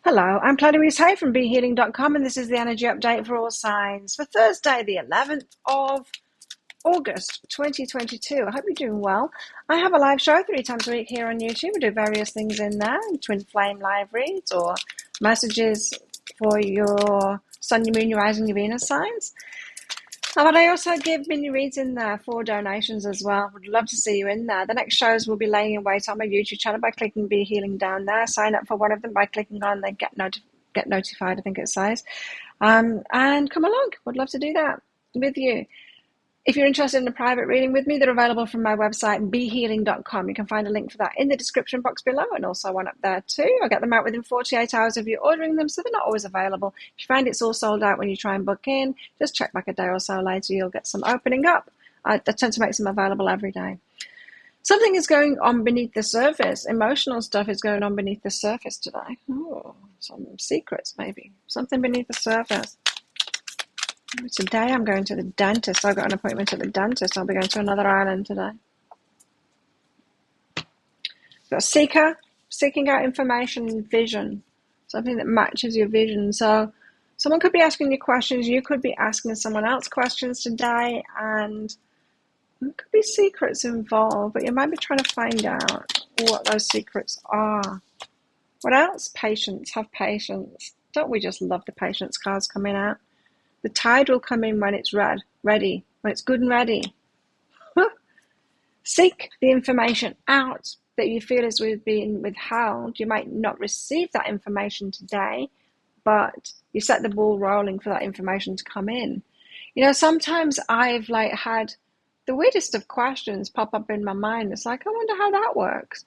Hello, I'm Claudia Hay from BeHealing.com, and this is the energy update for all signs for Thursday, the 11th of August 2022. I hope you're doing well. I have a live show 3 times a week here on YouTube. We do various things in there, twin flame live reads or messages for your sun, your moon, your rising, your Venus signs. But I also give mini reads in there for donations as well. Would love to see you in there. The next shows will be laying in wait on my YouTube channel by clicking Be Healing down there. Sign up for one of them by clicking on the get notified, I think it says. And come along. Would love to do that with you. If you're interested in a private reading with me, they're available from my website, behealing.com. You can find a link for that in the description box below, and also one up there too. I'll get them out within 48 hours of you ordering them, so they're not always available. If you find it's all sold out when you try and book in, just check back a day or so later. You'll get some opening up. I tend to make some available every day. Something is going on beneath the surface. Emotional stuff is going on beneath the surface today. Oh, some secrets maybe. Something beneath the surface. Today I'm going to the dentist. I've got an appointment at the dentist. I'll be going to another island today. Got a seeker, seeking out information, vision, something that matches your vision. So someone could be asking you questions. You could be asking someone else questions today, and there could be secrets involved, but you might be trying to find out what those secrets are. What else? Patience. Have patience. Don't we just love the patience cards coming out? The tide will come in when it's ready, when it's good and ready. Seek the information out that you feel is being withheld. You might not receive that information today, but you set the ball rolling for that information to come in. You know, sometimes I've had the weirdest of questions pop up in my mind. It's like, I wonder how that works.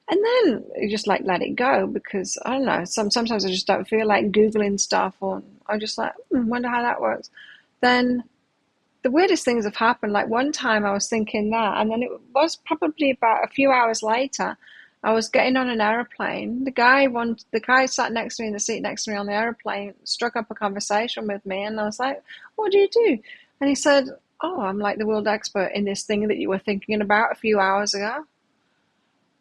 And then you just let it go, because I don't know, sometimes I just don't feel like Googling stuff, or I'm just like, wonder how that works. Then the weirdest things have happened. Like one time I was thinking that, and then it was probably about a few hours later, I was getting on an aeroplane. The guy sat next to me in the seat next to me on the aeroplane, struck up a conversation with me, and I was like, what do you do? And he said, oh, I'm like the world expert in this thing that you were thinking about a few hours ago.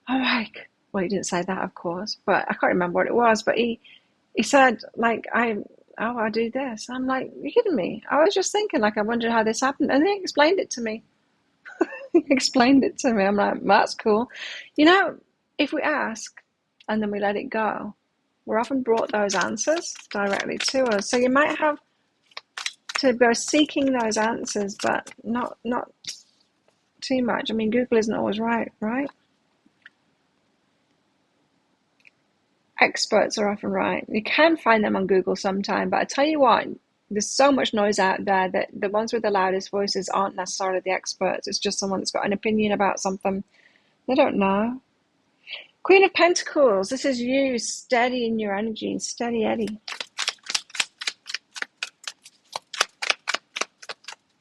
I'm like, well, he didn't say that, of course, but I can't remember what it was. But he said, I do this. I'm like, you're kidding me. I was just thinking, I wondered how this happened. And he explained it to me. He explained it to me. I'm like, that's cool. You know, if we ask and then we let it go, we're often brought those answers directly to us. So you might have to go seeking those answers, but not too much. I mean, Google isn't always right? Experts are often right. You can find them on Google sometime, but I tell you what, there's so much noise out there that the ones with the loudest voices aren't necessarily the experts. It's just someone that's got an opinion about something they don't know. Queen of Pentacles, this is you, steady in your energy, steady Eddie.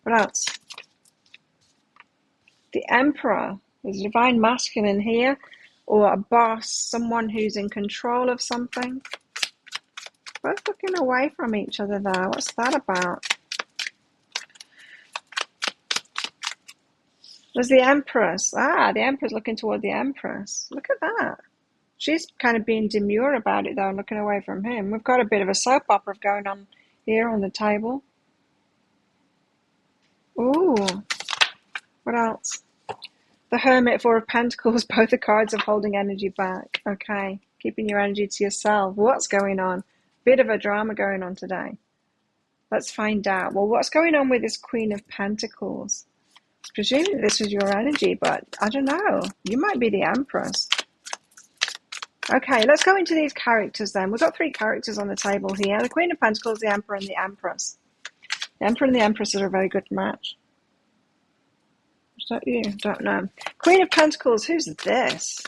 What else? The Emperor, there's a divine masculine here, or a boss, someone who's in control of something. Both looking away from each other there. What's that about? There's the Empress. The Emperor's looking toward the Empress. Look at that. She's kind of being demure about it, though, and looking away from him. We've got a bit of a soap opera going on here on the table. Ooh. What else? The Hermit, Four of Pentacles, both the cards of holding energy back. Okay, keeping your energy to yourself. What's going on? Bit of a drama going on today. Let's find out. Well, what's going on with this Queen of Pentacles? Presumably this is your energy, but I don't know. You might be the Empress. Okay, let's go into these characters then. We've got 3 characters on the table here. The Queen of Pentacles, the Emperor, and the Empress. The Emperor and the Empress are a very good match. Don't you? Don't know. Queen of Pentacles, who's this?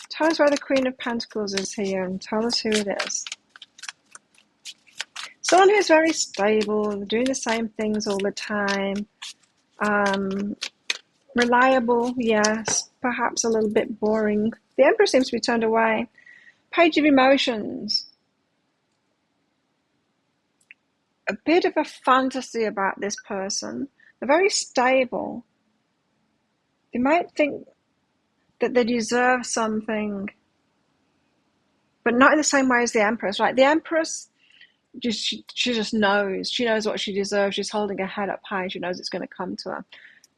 Tell us where the Queen of Pentacles is here, and tell us who it is. Someone who's very stable, doing the same things all the time. Reliable, yes. Perhaps a little bit boring. The Emperor seems to be turned away. Page of Emotions. A bit of a fantasy about this person. They're very stable. They might think that they deserve something but not in the same way as the Empress, right? The Empress, she just knows. She knows what she deserves. She's holding her head up high. She knows it's going to come to her.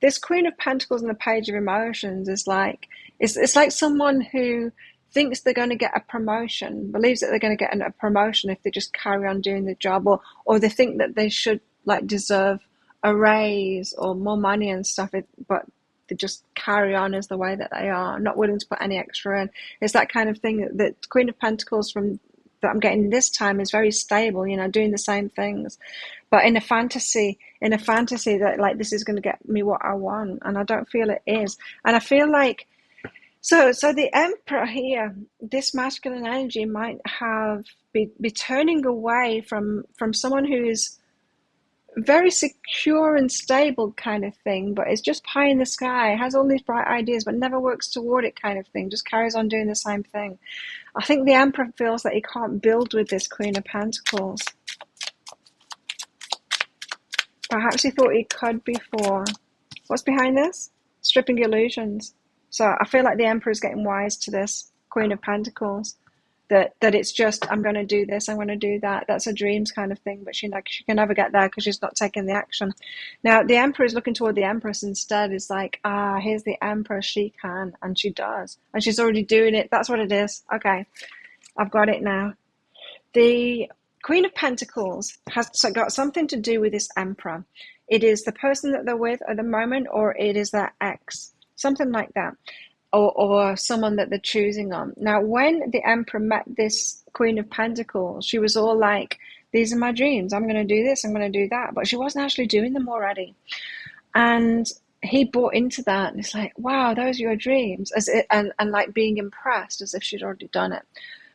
This Queen of Pentacles and the Page of Emotions is like, it's like someone who thinks they're going to get a promotion, believes that they're going to get a promotion if they just carry on doing the job, or they think that they should like deserve a raise or more money and stuff, but they just carry on as the way that they are, not willing to put any extra in. It's that kind of thing that Queen of Pentacles that I'm getting this time is very stable, doing the same things, but in a fantasy that like this is going to get me what I want, and I don't feel it is. And I feel like so the Emperor here, this masculine energy might be turning away from someone who's very secure and stable kind of thing, but it's just pie in the sky, has all these bright ideas but never works toward it kind of thing, just carries on doing the same thing. I think the Emperor feels that he can't build with this Queen of Pentacles. Perhaps he thought he could before. What's behind this? Stripping illusions. So I feel like the Emperor is getting wise to this Queen of Pentacles. That it's just, I'm going to do this, I'm going to do that. That's a dreams kind of thing, but she can never get there because she's not taking the action. Now, the Emperor is looking toward the Empress instead. It's like, here's the Empress, she can, and she does. And she's already doing it. That's what it is. Okay, I've got it now. The Queen of Pentacles has got something to do with this Emperor. It is the person that they're with at the moment, or it is their ex, something like that. Or someone that they're choosing on. Now, when the Emperor met this Queen of Pentacles, she was all like, these are my dreams. I'm going to do this. I'm going to do that. But she wasn't actually doing them already. And he bought into that. And it's like, wow, those are your dreams. And like being impressed as if she'd already done it.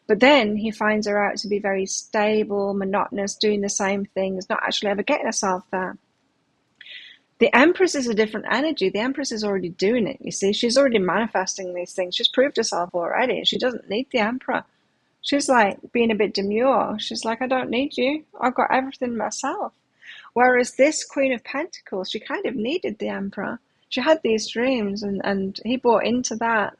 But then he finds her out to be very stable, monotonous, doing the same things, not actually ever getting herself there. The Empress is a different energy. The Empress is already doing it, you see. She's already manifesting these things. She's proved herself already. She doesn't need the Emperor. She's like being a bit demure. She's like, I don't need you. I've got everything myself. Whereas this Queen of Pentacles, she kind of needed the Emperor. She had these dreams and he bought into that.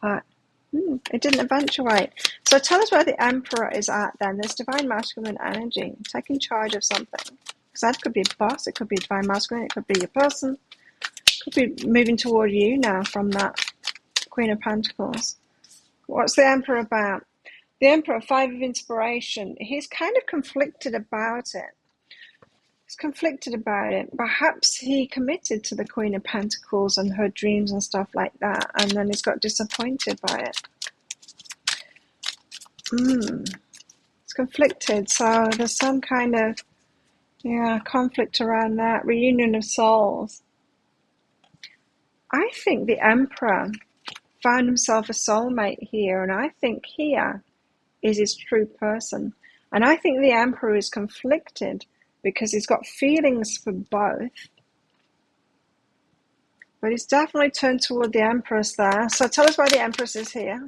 But it didn't eventuate. So tell us where the Emperor is at then. This divine masculine energy, taking charge of something. Because that could be a boss, it could be a divine masculine, it could be a person, it could be moving toward you now from that Queen of Pentacles. What's the Emperor about? The Emperor, 5 of Inspiration, he's kind of conflicted about it. He's conflicted about it. Perhaps he committed to the Queen of Pentacles and her dreams and stuff like that, and then he's got disappointed by it. It's conflicted, so there's some kind of conflict around that. Reunion of souls. I think the Emperor found himself a soulmate here, and I think here is his true person. And I think the Emperor is conflicted because he's got feelings for both. But he's definitely turned toward the Empress there. So tell us why the Empress is here.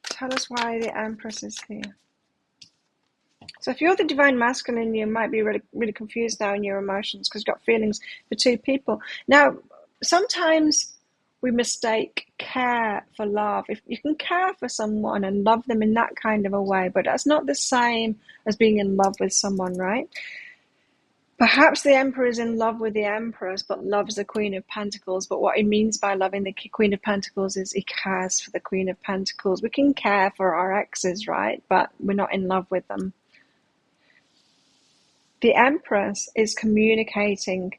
Tell us why the Empress is here. So if you're the divine masculine, you might be really, really confused now in your emotions because you've got feelings for 2 people. Now, sometimes we mistake care for love. If you can care for someone and love them in that kind of a way, but that's not the same as being in love with someone, right? Perhaps the Emperor is in love with the Empress, but loves the Queen of Pentacles. But what he means by loving the Queen of Pentacles is he cares for the Queen of Pentacles. We can care for our exes, right? But we're not in love with them. The Empress is communicating.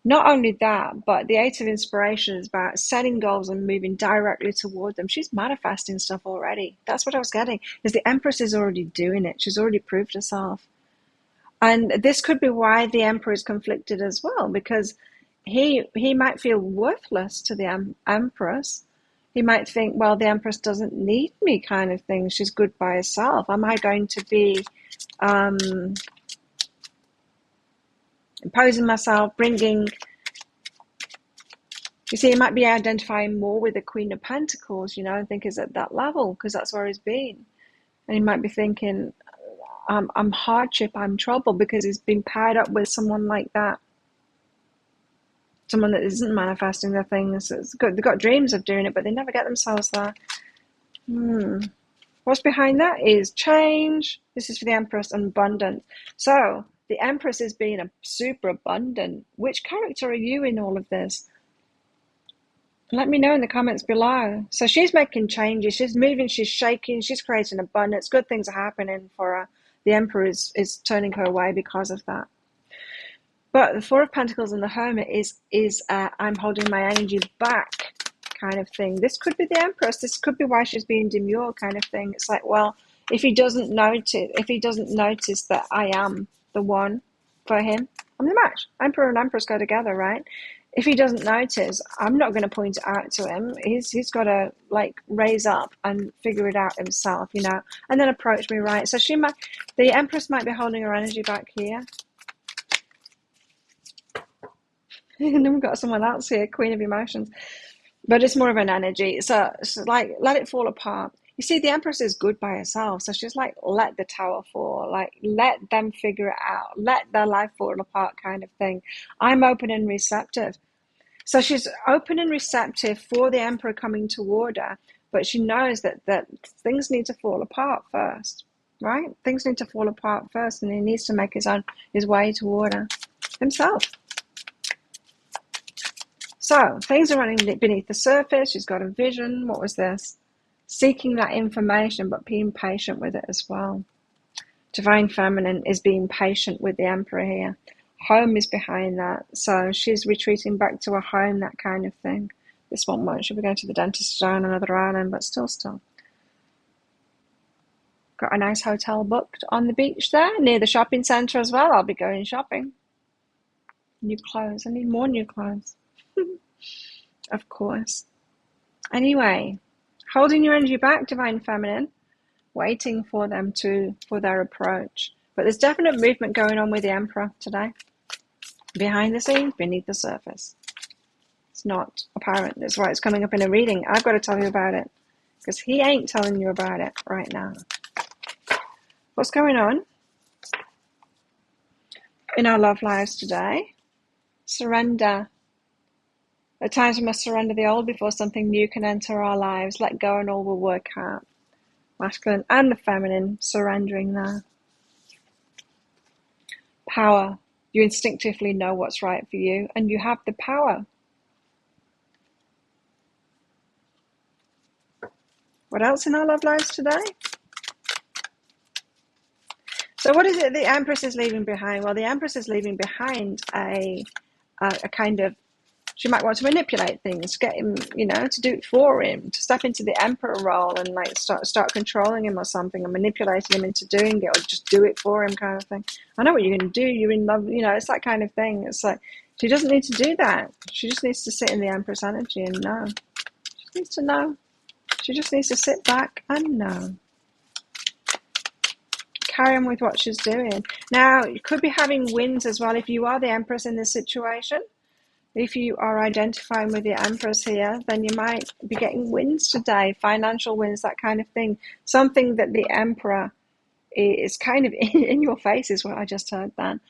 Not only that, but the 8 of Inspiration is about setting goals and moving directly toward them. She's manifesting stuff already. That's what I was getting, is the Empress is already doing it. She's already proved herself. And this could be why the Emperor is conflicted as well, because he might feel worthless to the Empress. He might think, well, the Empress doesn't need me kind of thing. She's good by herself. Am I going to be imposing myself, bringing... You see, he might be identifying more with the Queen of Pentacles, and think he's at that level because that's where he's been. And he might be thinking, I'm hardship, I'm trouble, because he's been paired up with someone like that. Someone that isn't manifesting their things. It's good. They've got dreams of doing it, but they never get themselves there. What's behind that is change. This is for the Empress and abundance. So the Empress is being a super abundant. Which character are you in all of this? Let me know in the comments below. So she's making changes. She's moving. She's shaking. She's creating abundance. Good things are happening for her. The Emperor is turning her away because of that. But the Four of Pentacles and the Hermit is I'm holding my energy back kind of thing. This could be the Empress. This could be why she's being demure kind of thing. It's like, well, if he doesn't notice that I am the one for him, I'm the match. Emperor and Empress go together, right? If he doesn't notice, I'm not going to point it out to him. He's got to like raise up and figure it out himself, you know, and then approach me, right? So the Empress might be holding her energy back here. And then we've got someone else here, Queen of Emotions. But it's more of an energy. So like, let it fall apart. You see, the Empress is good by herself. So she's like, let the tower fall. Like, let them figure it out. Let their life fall apart kind of thing. I'm open and receptive. So she's open and receptive for the Emperor coming toward her. But she knows that things need to fall apart first, right? Things need to fall apart first. And he needs to make his way toward her himself. So things are running beneath the surface. She's got a vision. What was this? Seeking that information, but being patient with it as well. Divine Feminine is being patient with the Emperor here. Home is behind that. So she's retreating back to her home, that kind of thing. This one won't. She'll be going to the dentist on another island, but still. Got a nice hotel booked on the beach there, near the shopping centre as well. I'll be going shopping. New clothes. I need more new clothes. Of course. Anyway, holding your energy back, Divine Feminine, waiting for their approach. But there's definite movement going on with the Emperor today. Behind the scenes, beneath the surface. It's not apparent. That's why it's coming up in a reading. I've got to tell you about it. Because he ain't telling you about it right now. What's going on in our love lives today? Surrender. At times we must surrender the old before something new can enter our lives. Let go and all will work out. Masculine and the feminine surrendering there. Power. You instinctively know what's right for you and you have the power. What else in our love lives today? So what is it the Empress is leaving behind? Well, the Empress is leaving behind a kind of, she might want to manipulate things, get him, you know, to do it for him, to step into the Emperor role and like start controlling him or something and manipulating him into doing it or just do it for him kind of thing. I know what you're going to do. You're in love, you know, it's that kind of thing. It's like, she doesn't need to do that. She just needs to sit in the Empress energy and know. She needs to know. She just needs to sit back and know. Carry on with what she's doing. Now, you could be having wins as well if you are the Empress in this situation. If you are identifying with the Empress here, then you might be getting wins today, financial wins, that kind of thing. Something that the Emperor is kind of in your face is what I just heard then.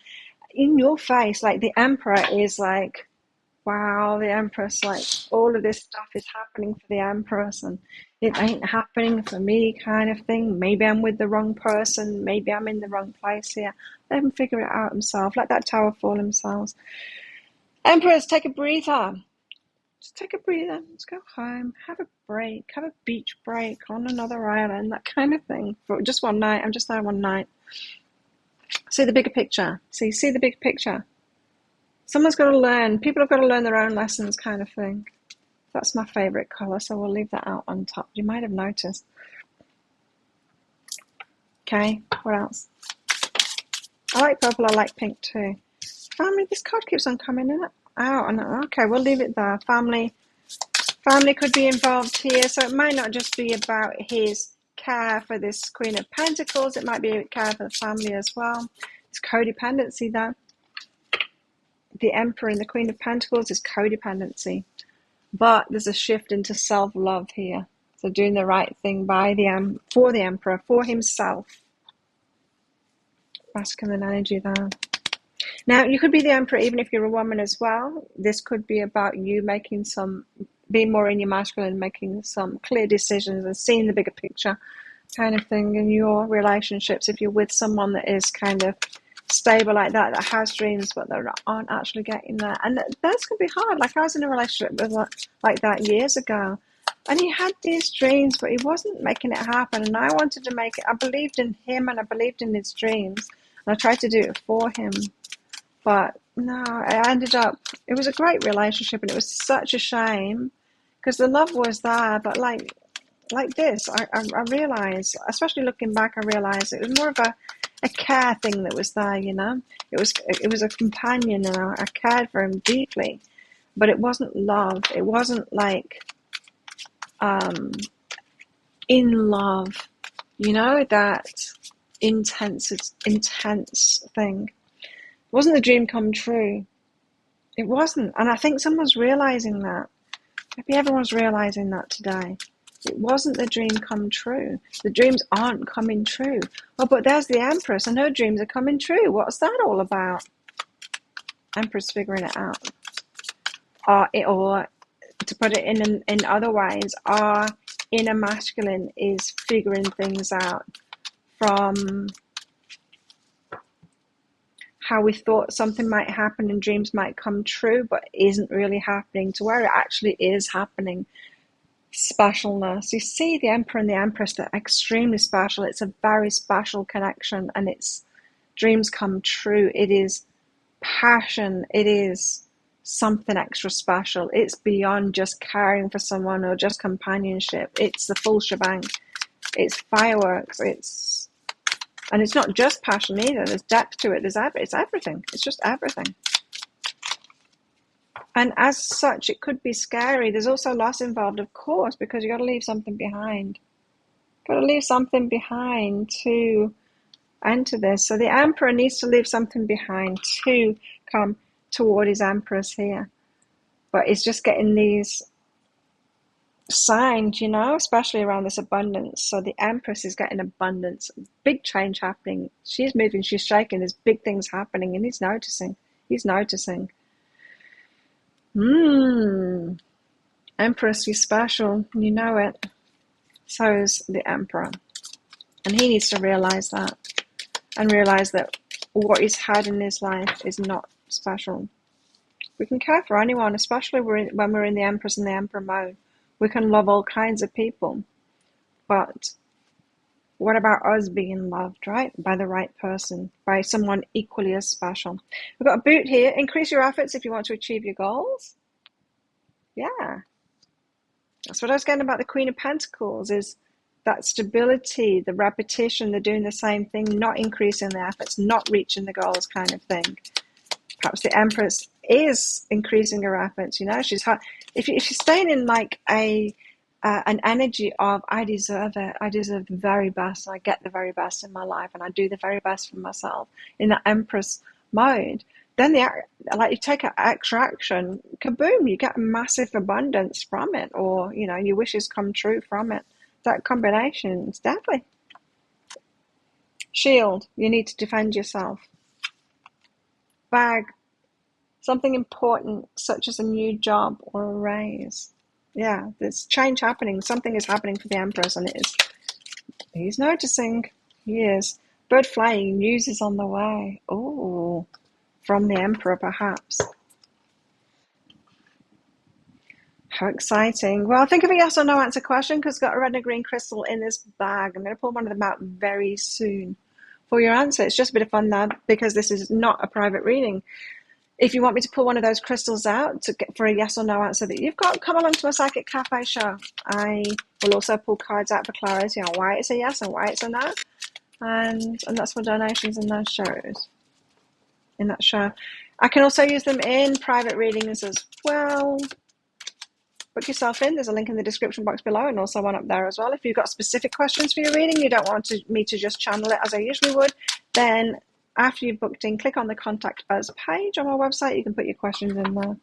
In your face, like the Emperor is like, wow, the Empress, like all of this stuff is happening for the Empress and it ain't happening for me kind of thing. Maybe I'm with the wrong person. Maybe I'm in the wrong place here. Let them figure it out themselves. Let that tower fall themselves. Empress, take a breather. Just take a breather. Let's go home. Have a break. Have a beach break on another island. That kind of thing. For just one night. I'm just there one night. See the bigger picture. See the big picture. Someone's got to learn. People have got to learn their own lessons kind of thing. That's my favourite colour, so we'll leave that out on top. You might have noticed. Okay, what else? I like purple. I like pink too. Family, this card keeps on coming in out. And okay, we'll leave it there. Family could be involved here. So it might not just be about his care for this Queen of Pentacles. It might be care for the family as well. It's codependency though. The Emperor and the Queen of Pentacles is codependency. But there's a shift into self-love here. So doing the right thing for the Emperor, for himself. Masculine energy there. Now, you could be the Emperor even if you're a woman as well. This could be about you being more in your masculine, making some clear decisions and seeing the bigger picture kind of thing in your relationships. If you're with someone that is kind of stable like that has dreams, but they aren't actually getting there. And that's going to be hard. Like I was in a relationship with like that years ago. And he had these dreams, but he wasn't making it happen. And I wanted to make it. I believed in him and I believed in his dreams. And I tried to do it for him. But no, it was a great relationship and it was such a shame because the love was there. But like this, I realised, especially looking back, I realised it was more of a care thing that was there, you know. It was a companion and I cared for him deeply. But it wasn't love. It wasn't like in love, you know, that intense thing. It wasn't the dream come true. It wasn't. And I think someone's realizing that. Maybe everyone's realizing that today. It wasn't the dream come true. The dreams aren't coming true. Oh, but there's the Empress and her dreams are coming true. What's that all about? Empress figuring it out. Or to put it in other ways, our inner masculine is figuring things out from how we thought something might happen and dreams might come true, but isn't really happening, to where it actually is happening. Specialness. You see the Emperor and the Empress, they're extremely special. It's a very special connection and it's dreams come true. It is passion. It is something extra special. It's beyond just caring for someone or just companionship. It's the full shebang. It's fireworks. And it's not just passion either. There's depth to it. It's everything. It's just everything. And as such, it could be scary. There's also loss involved, of course, because you got to leave something behind. Got to leave something behind to enter this. So the Emperor needs to leave something behind to come toward his Empress here. But it's just getting these signs, you know, especially around this abundance. So the Empress is getting abundance, big change happening. She's moving, she's shaking, there's big things happening, and he's noticing. Empress, you're special, you know it. So's the Emperor. And he needs to realize that, and realize that what he's had in his life is not special. We can care for anyone, especially when we're in the Empress and the Emperor mode. We can love all kinds of people, but what about us being loved, right? By the right person, by someone equally as special. We've got a boot here. Increase your efforts if you want to achieve your goals. Yeah. That's what I was getting about the Queen of Pentacles, is that stability, the repetition, they're doing the same thing, not increasing the efforts, not reaching the goals kind of thing. Perhaps the Empress is increasing her efforts, you know. If she's staying in like an energy of I deserve it, I deserve the very best, I get the very best in my life, and I do the very best for myself in that Empress mode, then you take an extra action, kaboom, you get a massive abundance from it, or you know, your wishes come true from it. That combination is deadly. Shield, you need to defend yourself. Bag, something important, such as a new job or a raise. Yeah, there's change happening. Something is happening for the Empress, and he's noticing. He is. Bird flying, news is on the way. Oh, from the Emperor, perhaps. How exciting. Well, think of a yes or no answer question, because I've got a red and a green crystal in this bag. I'm going to pull one of them out very soon for your answer. It's just a bit of fun now, because this is not a private reading. If you want me to pull one of those crystals out for a yes or no answer that you've got, come along to a Psychic Cafe show. I will also pull cards out for clarity on why it's a yes and why it's a no. And that's for donations in those shows. In that show. I can also use them in private readings as well. Book yourself in. There's a link in the description box below, and also one up there as well. If you've got specific questions for your reading, you don't want me to just channel it as I usually would, then after you've booked in, click on the Contact Us page on our website. You can put your questions in there.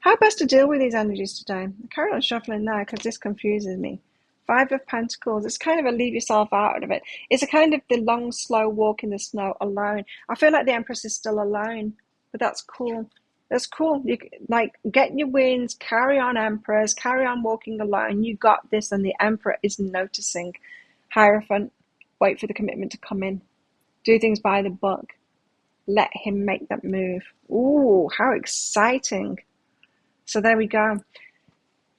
How best to deal with these energies today? I carry on shuffling now because this confuses me. Five of Pentacles. It's kind of a leave yourself out of it. It's a kind of the long, slow walk in the snow alone. I feel like the Empress is still alone, but that's cool. That's cool. You like get your wins, carry on, Empress, carry on walking alone. You got this, and the Emperor is noticing. Hierophant, wait for the commitment to come in. Do things by the book. Let him make that move. Ooh, how exciting. So there we go.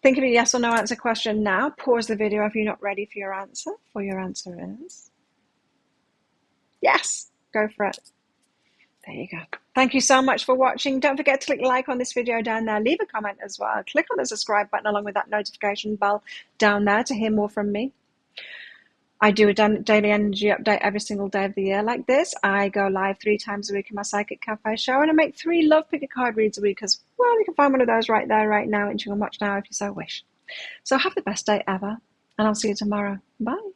Think of a yes or no answer question now. Pause the video if you're not ready for your answer. For your answer is yes. Go for it. There you go. Thank you so much for watching. Don't forget to click like on this video down there. Leave a comment as well. Click on the subscribe button along with that notification bell down there to hear more from me. I do a daily energy update every single day of the year like this. I go live 3 times a week in my Psychic Cafe show, and I make 3 love picker card reads a week as well. You can find one of those right there, right now, and you can watch now if you so wish. So have the best day ever, and I'll see you tomorrow. Bye.